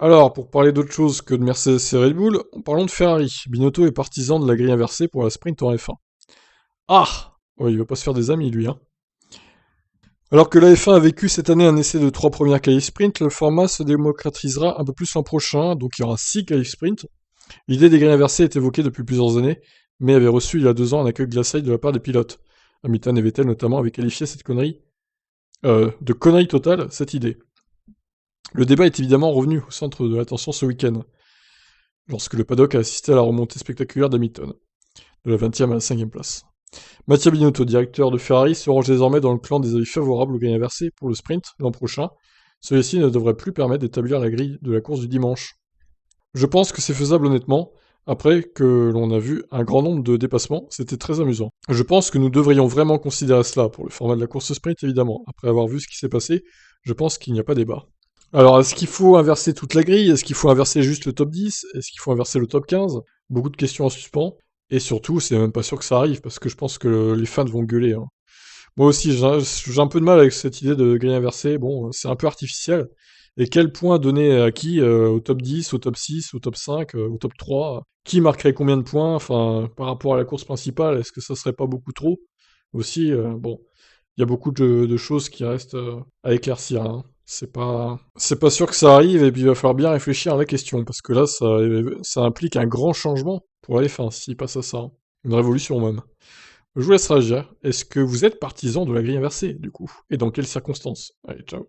Alors, pour parler d'autre chose que de Mercedes et Red Bull, parlons de Ferrari. Binotto est partisan de la grille inversée pour la sprint en F1. Ah! Ouais, il va pas se faire des amis, lui, hein. Alors que la F1 a vécu cette année un essai de 3 premières qualifs sprint, le format se démocratisera un peu plus l'an prochain, donc il y aura 6 qualifs sprint. L'idée des grilles inversées est évoquée depuis plusieurs années, mais avait reçu il y a 2 ans un accueil glacial de la part des pilotes. Hamilton et Vettel notamment avaient qualifié cette connerie, de connerie totale, cette idée. Le débat est évidemment revenu au centre de l'attention ce week-end, lorsque le paddock a assisté à la remontée spectaculaire d'Hamilton, de la 20e à la 5e place. Mattia Binotto, directeur de Ferrari, se range désormais dans le clan des avis favorables aux grilles inversées pour le sprint l'an prochain. Celui-ci ne devrait plus permettre d'établir la grille de la course du dimanche. Je pense que c'est faisable honnêtement, après que l'on a vu un grand nombre de dépassements, c'était très amusant. Je pense que nous devrions vraiment considérer cela pour le format de la course sprint évidemment. Après avoir vu ce qui s'est passé, je pense qu'il n'y a pas débat. Alors, est-ce qu'il faut inverser toute la grille? Est-ce qu'il faut inverser juste le top 10? Est-ce qu'il faut inverser le top 15? Beaucoup de questions en suspens. Et surtout, c'est même pas sûr que ça arrive, parce que je pense que les fans vont gueuler, hein. Moi aussi, j'ai un peu de mal avec cette idée de grille inversée. Bon, c'est un peu artificiel. Et quel point donner à qui? Au top 10, au top 6, au top 5, au top 3? Qui marquerait combien de points? Enfin, par rapport à la course principale, est-ce que ça serait pas beaucoup trop? Aussi, bon, il y a beaucoup de choses qui restent à éclaircir, hein. C'est pas sûr que ça arrive, et puis il va falloir bien réfléchir à la question, parce que là, ça implique un grand changement pour la F1, s'il passe à ça, hein. Une révolution même. Je vous laisse réagir. Est-ce que vous êtes partisan de la grille inversée, du coup? Et dans quelles circonstances? Allez, ciao.